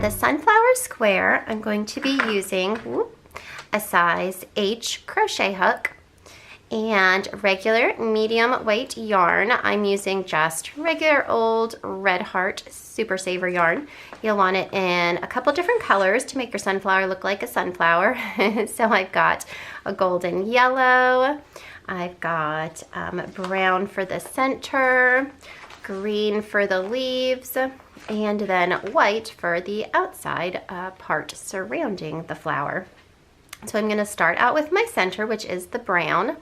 the sunflower square, I'm going to be using a size H crochet hook and regular medium weight yarn. I'm using just regular old Red Heart Super Saver yarn. You'll want it in a couple different colors to make your sunflower look like a sunflower. So I've got a golden yellow, I've got brown for the center, green for the leaves, and then white for the outside part surrounding the flower. So I'm going to start out with my center, which is the brown,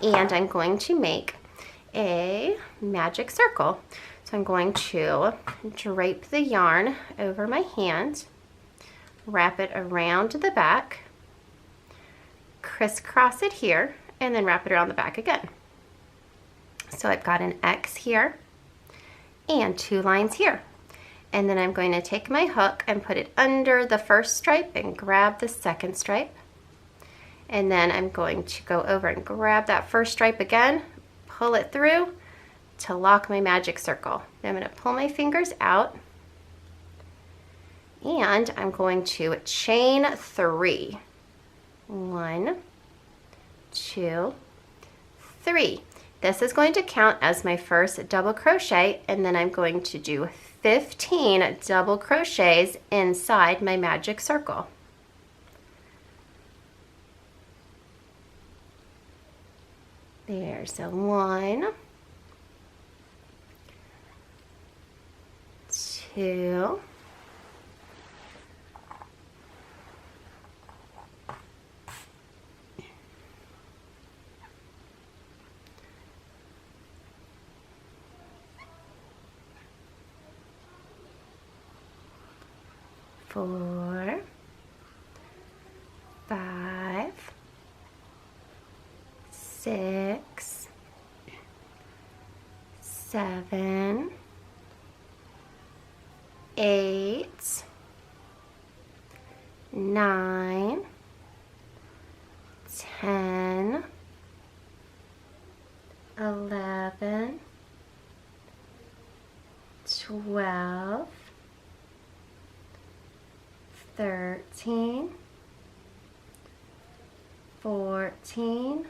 and I'm going to make a magic circle. So I'm going to drape the yarn over my hand, wrap it around the back, crisscross it here, and then wrap it around the back again. So I've got an X here and 2 lines here. And then I'm going to take my hook and put it under the first stripe and grab the second stripe. And then I'm going to go over and grab that first stripe again, pull it through to lock my magic circle. Then I'm going to pull my fingers out and I'm going to chain 3. 1, 2, 3. This is going to count as my first double crochet, and then I'm going to do 15 double crochets inside my magic circle. There's a 1, 2, 4, 5, 6, 7, 8, 9, 10, 11, 12, 13, 14,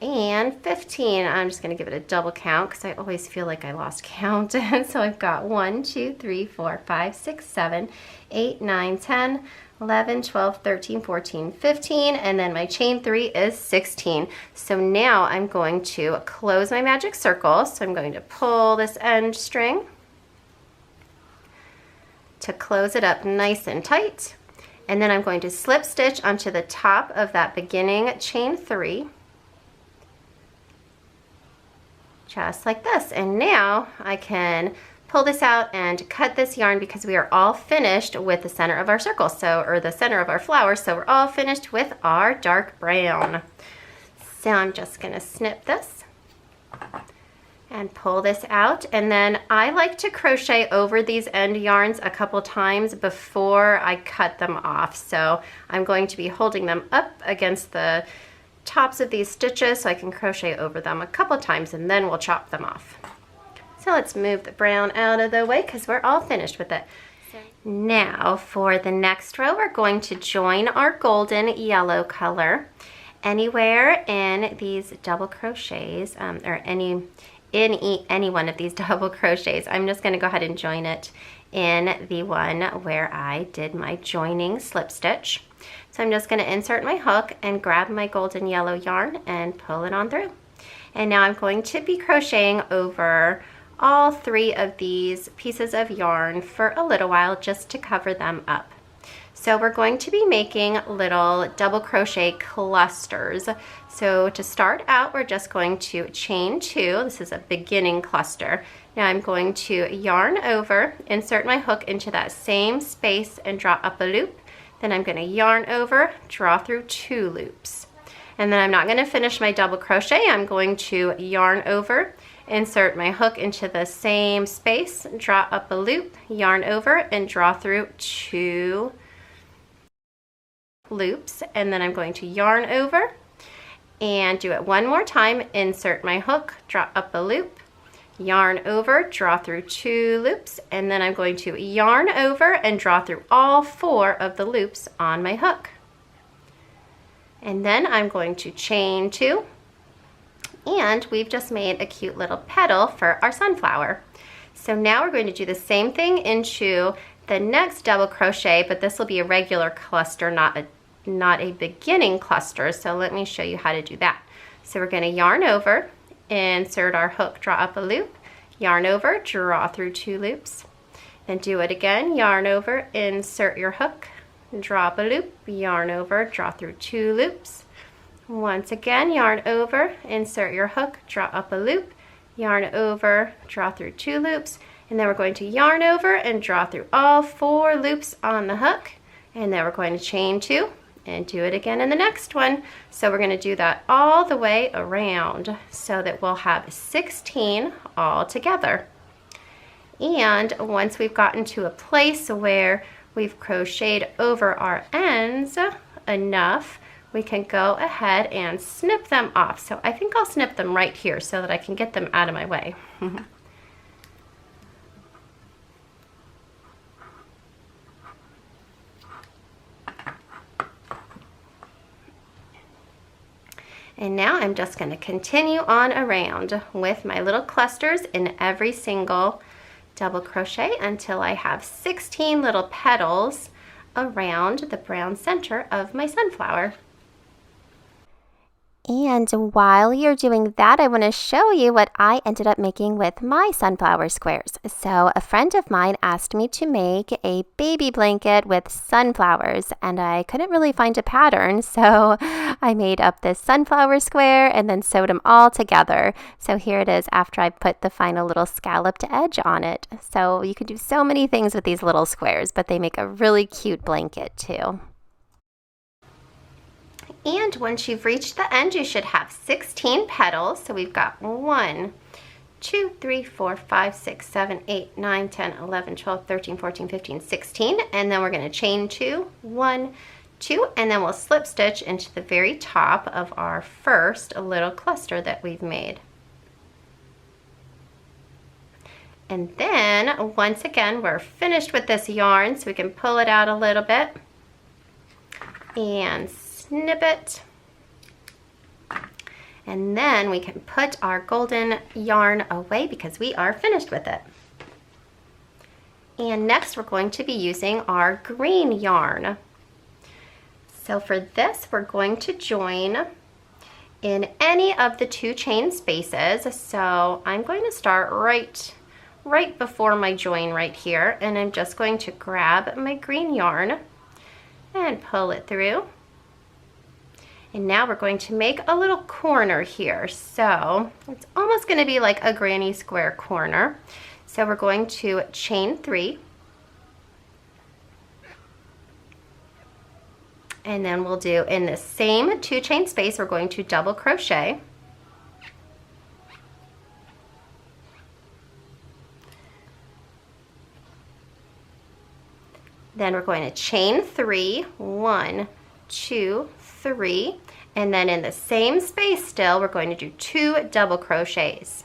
and 15. I'm just going to give it a double count because I always feel like I lost count. So I've got 1, 2, 3, 4, 5, 6, 7, 8, 9, 10, 11, 12, 13, 14, 15, and then my chain 3 is 16. So now I'm going to close my magic circle. So I'm going to pull this end string to close it up nice and tight. And then I'm going to slip stitch onto the top of that beginning chain 3. Just like this. And now I can pull this out and cut this yarn because we are all finished with the center of our circle, or the center of our flower, so we're all finished with our dark brown. So I'm just going to snip this and pull this out, and then I like to crochet over these end yarns a couple times before I cut them off. So I'm going to be holding them up against the tops of these stitches so I can crochet over them a couple times, and then we'll chop them off. So let's move the brown out of the way because we're all finished with it. Now for the next row, we're going to join our golden yellow color anywhere in these double crochets, or any one of these double crochets. I'm just going to go ahead and join it in the one where I did my joining slip stitch. So I'm just going to insert my hook and grab my golden yellow yarn and pull it on through. And now I'm going to be crocheting over all 3 of these pieces of yarn for a little while just to cover them up. So we're going to be making little double crochet clusters. So to start out, we're just going to chain 2. This is a beginning cluster. Now I'm going to yarn over, insert my hook into that same space and draw up a loop. Then I'm going to yarn over, draw through 2 loops. And then I'm not going to finish my double crochet. I'm going to yarn over, insert my hook into the same space, draw up a loop, yarn over, and draw through 2 loops. And then I'm going to yarn over and do it one more time, insert my hook, draw up a loop, yarn over, draw through 2 loops, and then I'm going to yarn over and draw through all 4 of the loops on my hook. And then I'm going to chain 2, and we've just made a cute little petal for our sunflower. So now we're going to do the same thing into the next double crochet, but this will be a regular cluster, not a beginning cluster. So let me show you how to do that. So we're going to yarn over, insert our hook, draw up a loop, yarn over, draw through 2 loops, then do it again, yarn over, insert your hook, draw up a loop, yarn over, draw through 2 loops. Once again, yarn over, insert your hook, draw up a loop, yarn over, draw through 2 loops, and then we're going to yarn over and draw through all 4 loops on the hook, and then we're going to chain 2 and do it again in the next one. So we're going to do that all the way around so that we'll have 16 all together. And once we've gotten to a place where we've crocheted over our ends enough, we can go ahead and snip them off. So I think I'll snip them right here so that I can get them out of my way. And now I'm just going to continue on around with my little clusters in every single double crochet until I have 16 little petals around the brown center of my sunflower. And while you're doing that, I want to show you what I ended up making with my sunflower squares. So a friend of mine asked me to make a baby blanket with sunflowers, and I couldn't really find a pattern, so I made up this sunflower square and then sewed them all together. So here it is after I put the final little scalloped edge on it. So you can do so many things with these little squares, but they make a really cute blanket too. And once you've reached the end, you should have 16 petals. So we've got 1, 2, 3, 4, 5, 6, 7, 8, 9, 10, 11, 12, 13, 14, 15, 16. And then we're going to chain 2, 1, 2, and then we'll slip stitch into the very top of our first little cluster that we've made. And then once again, we're finished with this yarn, so we can pull it out a little bit and snip it, and then we can put our golden yarn away because we are finished with it. And next we're going to be using our green yarn. So for this we're going to join in any of the 2 chain spaces. So I'm going to start right before my join right here, and I'm just going to grab my green yarn and pull it through. And now we're going to make a little corner here. So it's almost going to be like a granny square corner. So we're going to chain 3. And then we'll do in the same 2 chain space, we're going to double crochet. Then we're going to chain 3, 1, 2, 3, and then in the same space still we're going to do 2 double crochets.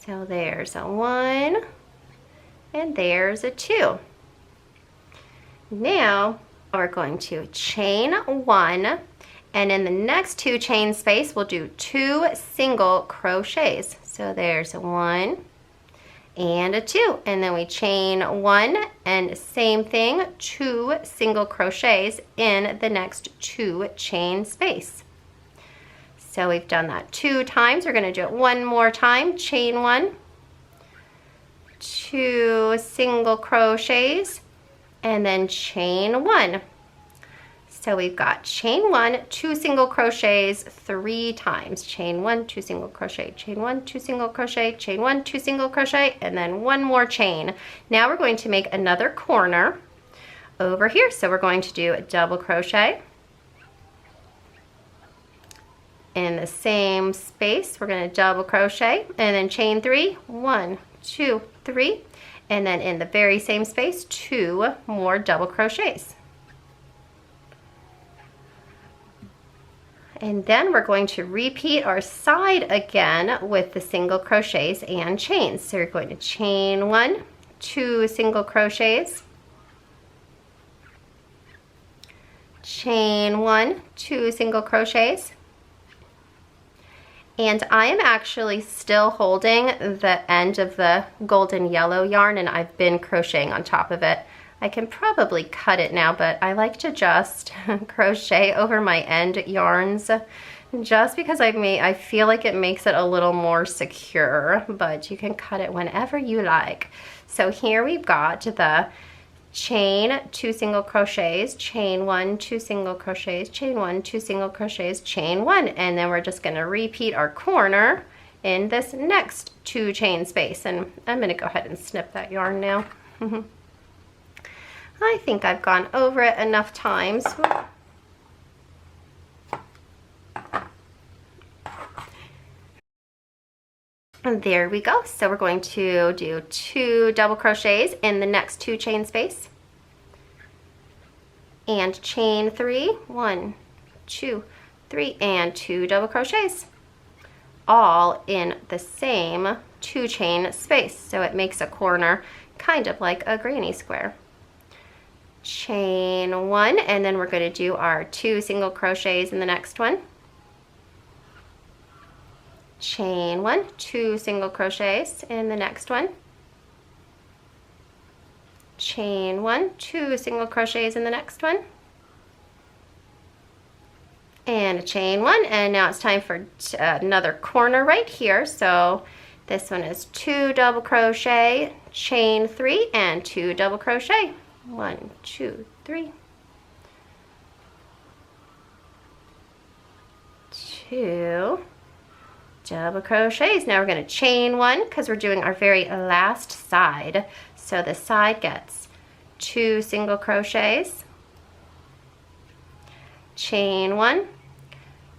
So there's a 1 and there's a 2. Now we're going to chain 1, and in the next 2 chain space we'll do 2 single crochets. So there's a 1 and a 2, and then we chain 1 and same thing, 2 single crochets in the next 2 chain space. So we've done that 2 times. We're going to do it one more time. Chain 1, 2 single crochets, and then chain 1. So we've got chain 1, 2 single crochets 3 times. Chain 1, 2 single crochet, chain 1, 2 single crochet, chain 1, 2 single crochet, and then 1 more chain. Now we're going to make another corner over here. So we're going to do a double crochet. In the same space, we're going to double crochet and then chain 3, 1, 2, 3, and then in the very same space, 2 more double crochets. And then we're going to repeat our side again with the single crochets and chains. So you're going to chain 1, 2 single crochets, chain 1, 2 single crochets, and I am actually still holding the end of the golden yellow yarn, and I've been crocheting on top of it. I can probably cut it now, but I like to just crochet over my end yarns just because I feel like it makes it a little more secure, but you can cut it whenever you like. So here we've got the chain 2 single crochets, chain 1, 2 single crochets, chain 1, 2 single crochets, chain 1, and then we're just going to repeat our corner in this next 2 chain space. And I'm going to go ahead and snip that yarn now. I think I've gone over it enough times. And there we go. So we're going to do 2 double crochets in the next 2 chain space. And chain 3, 1, 2, 3, and 2 double crochets. All in the same 2 chain space. So it makes a corner kind of like a granny square. Chain 1, and then we're going to do our 2 single crochets in the next one. Chain 1, 2 single crochets in the next one. Chain 1, 2 single crochets in the next one. And a chain 1, and now it's time for another corner right here. So this one is 2 double crochet, chain 3, and 2 double crochet. 1, 2, 3, 2 double crochets. Now we're going to chain 1 because we're doing our very last side. So the side gets 2 single crochets, chain 1,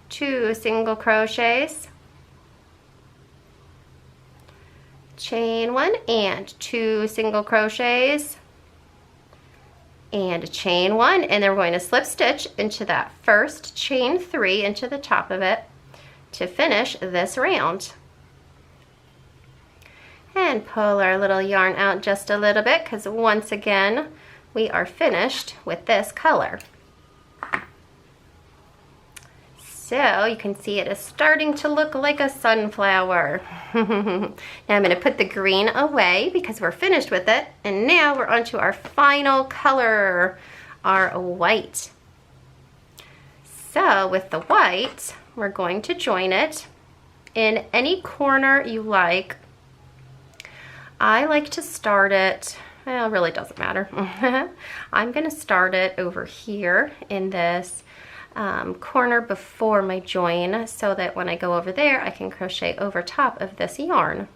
2 single crochets, chain 1, and 2 single crochets, and a chain 1, and then we're going to slip stitch into that first chain 3 into the top of it to finish this round. And pull our little yarn out just a little bit because once again we are finished with this color. So you can see it is starting to look like a sunflower. Now I'm going to put the green away because we're finished with it. And now we're on to our final color, our white. So with the white, we're going to join it in any corner you like. I like to start it, well, it really doesn't matter. I'm going to start it over here in this corner before my join so that when I go over there I can crochet over top of this yarn.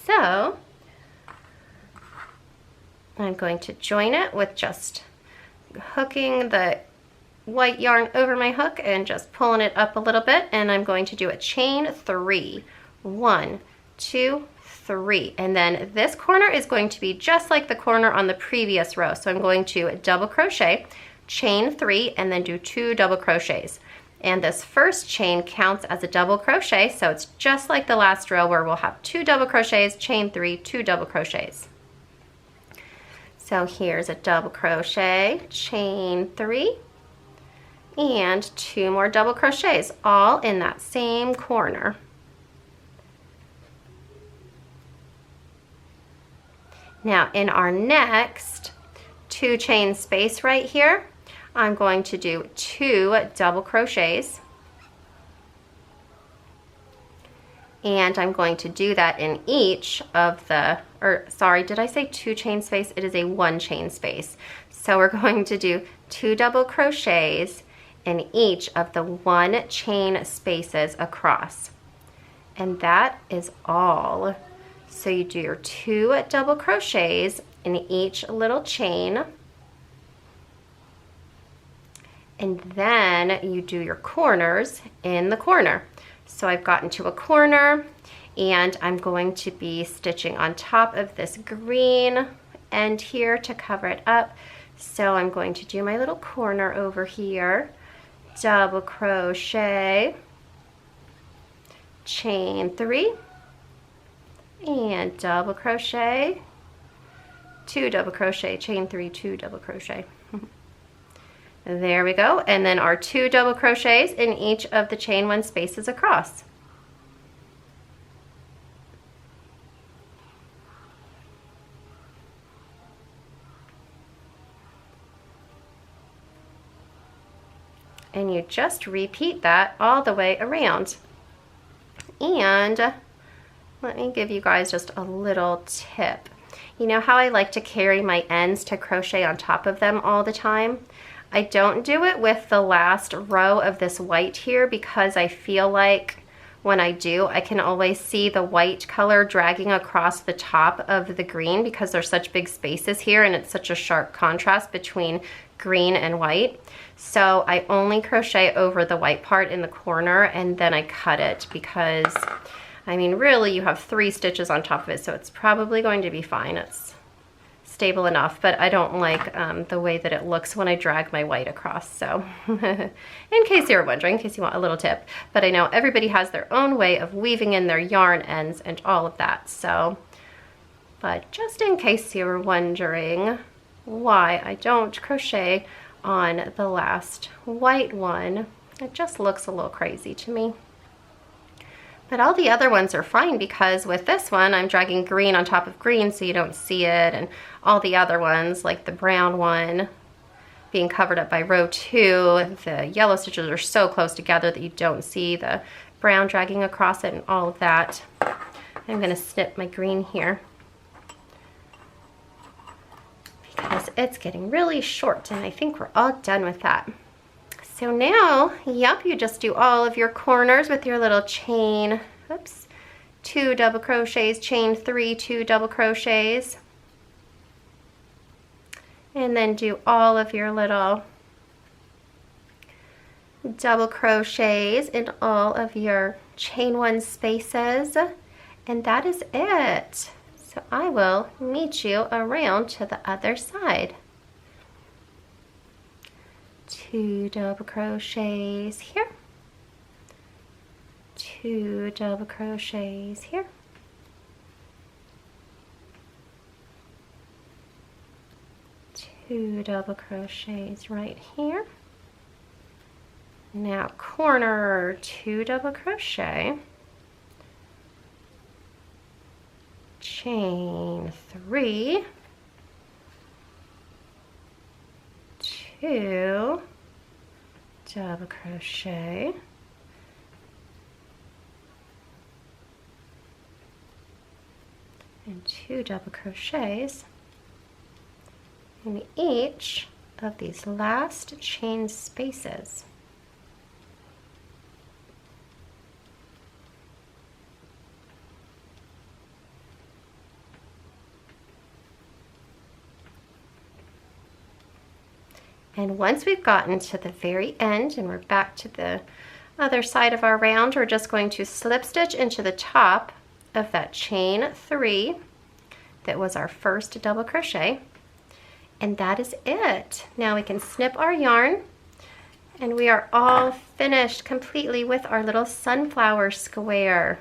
So I'm going to join it with just hooking the white yarn over my hook and just pulling it up a little bit, and I'm going to do a chain 3. 1, 2, 3, and then this corner is going to be just like the corner on the previous row. So I'm going to double crochet, chain 3, and then do 2 double crochets. And this first chain counts as a double crochet, so it's just like the last row where we'll have 2 double crochets, chain 3, 2 double crochets. So here's a double crochet, chain 3, and 2 more double crochets, all in that same corner. Now in our next 2 chain space right here, I'm going to do 2 double crochets, and I'm going to do that in each of the, or sorry, did I say 2 chain space? It is a 1 chain space. So we're going to do 2 double crochets in each of the 1 chain spaces across. And that is all. So you do your 2 double crochets in each little chain, and then you do your corners in the corner. So I've gotten to a corner, and I'm going to be stitching on top of this green end here to cover it up. So I'm going to do my little corner over here, double crochet, chain 3, and double crochet, 2 double crochet, chain 3, 2 double crochet. There we go, and then our 2 double crochets in each of the chain 1 spaces across. And you just repeat that all the way around. And let me give you guys just a little tip. You know how I like to carry my ends to crochet on top of them all the time? I don't do it with the last row of this white here because I feel like when I do, I can always see the white color dragging across the top of the green because there's such big spaces here and it's such a sharp contrast between green and white. So I only crochet over the white part in the corner and then I cut it because, I mean, really you have 3 stitches on top of it, so it's probably going to be fine. It's stable enough, but I don't like the way that it looks when I drag my white across. So in case you're wondering, in case you want a little tip, but I know everybody has their own way of weaving in their yarn ends and all of that. So, but just in case you were wondering why I don't crochet on the last white one, it just looks a little crazy to me. But all the other ones are fine because with this one, I'm dragging green on top of green so you don't see it. And all the other ones, like the brown one being covered up by row 2, the yellow stitches are so close together that you don't see the brown dragging across it and all of that. I'm gonna snip my green here because it's getting really short and I think we're all done with that. So now, yep, you just do all of your corners with your little chain, oops, 2 double crochets, chain 3, 2 double crochets, and then do all of your little double crochets in all of your chain 1 spaces, and that is it. So I will meet you around to the other side. 2 double crochets here, 2 double crochets here, 2 double crochets right here. Now corner, 2 double crochet, chain 3, 2 double crochet, and 2 double crochets in each of these last chain spaces. And once we've gotten to the very end and we're back to the other side of our round, we're just going to slip stitch into the top of that chain 3 that was our first double crochet. And that is it. Now we can snip our yarn and we are all finished completely with our little sunflower square.